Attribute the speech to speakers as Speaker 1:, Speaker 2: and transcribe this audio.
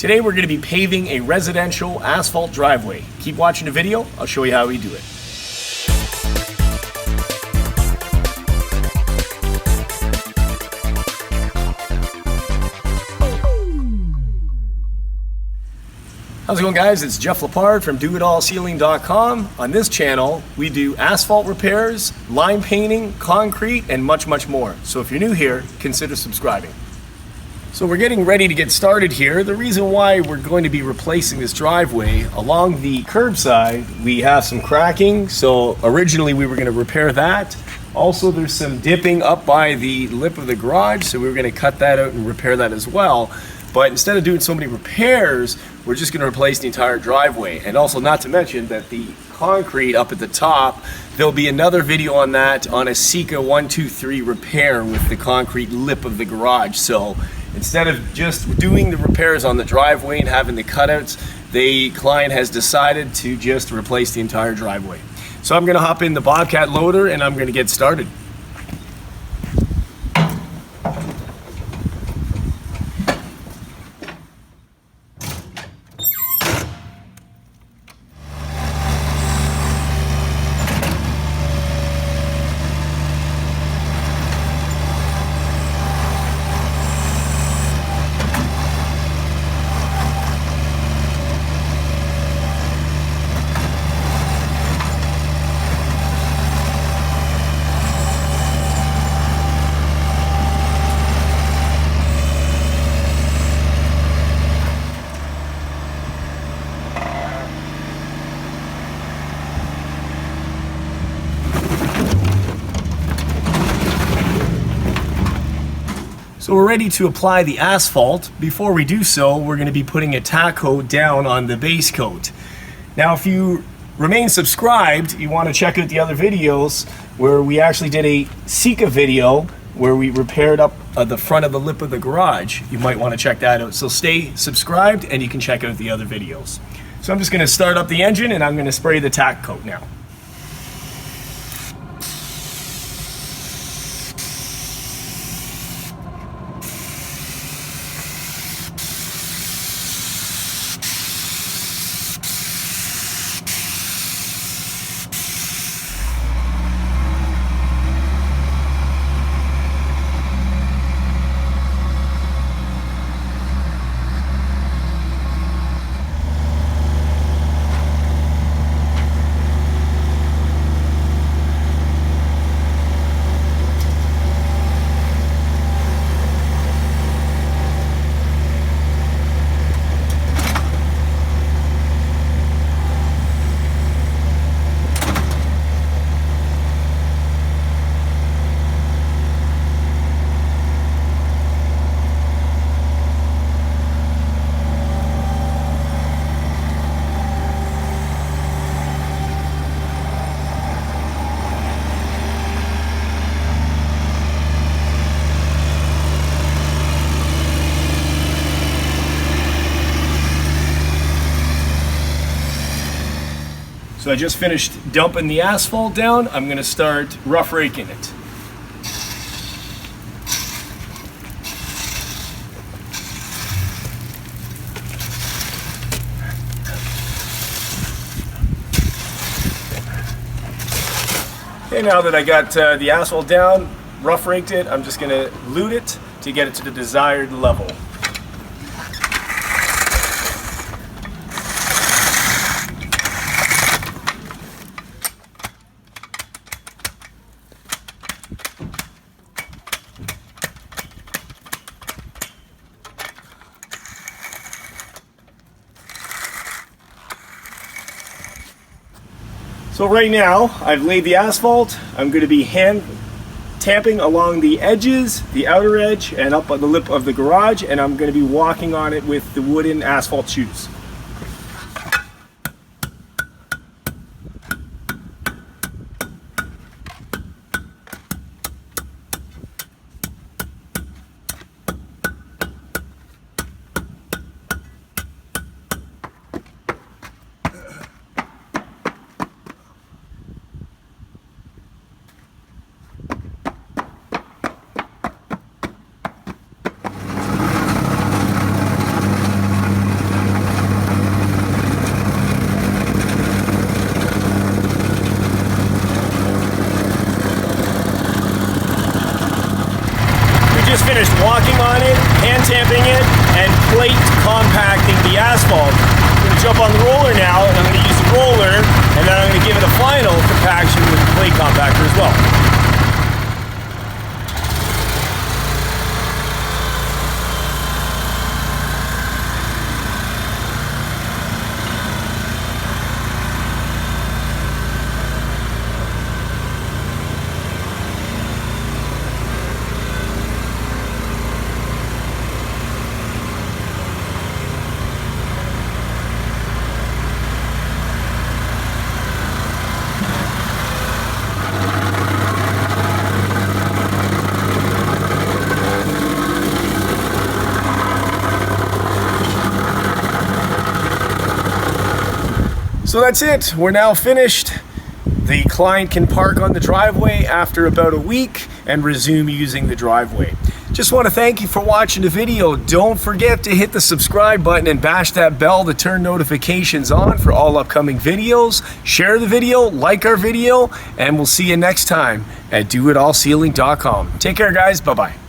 Speaker 1: Today we're going to be paving a residential asphalt driveway. Keep watching the video, I'll show you how we do it. How's it going, guys? It's Jeff Lepard from DoItAllCeiling.com. On this channel, we do asphalt repairs, lime painting, concrete, and much, much more. So if you're new here, consider subscribing. So we're getting ready to get started here. The reason why we're going to be replacing this driveway, along the curbside, we have some cracking. So originally we were going to repair that. Also, there's some dipping up by the lip of the garage, so we were going to cut that out and repair that as well. But instead of doing so many repairs, we're just going to replace the entire driveway. And also, not to mention that the concrete up at the top, there'll be another video on that on a Sika 123 repair with the concrete lip of the garage. So instead of just doing the repairs on the driveway and having the cutouts, the client has decided to just replace the entire driveway. So I'm going to hop in the Bobcat loader and I'm going to get started. So we're ready to apply the asphalt. Before we do so, we're going to be putting a tack coat down on the base coat. Now, if you remain subscribed, you want to check out the other videos where we actually did a Sika video where we repaired up the front of the lip of the garage. You might want to check that out. So stay subscribed and you can check out the other videos. So I'm just going to start up the engine and I'm going to spray the tack coat now. So I just finished dumping the asphalt down. I'm going to start rough raking it. Okay, now that I got the asphalt down, rough raked it, I'm just going to lute it to get it to the desired level. So right now, I've laid the asphalt. I'm going to be hand tamping along the edges, the outer edge, and up on the lip of the garage, and I'm going to be walking on it with the wooden asphalt shoes. tamping it and plate compacting the asphalt. I'm going to jump on the roller now, and I'm going to use the roller, and then I'm going to give it a final compaction with the plate compactor as well. So that's it, we're now finished. The client can park on the driveway after about a week and resume using the driveway. Just want to thank you for watching the video. Don't forget to hit the subscribe button and bash that bell to turn notifications on for all upcoming videos. Share the video, like our video, and we'll see you next time at doitallsealing.com. Take care, guys. Bye-bye.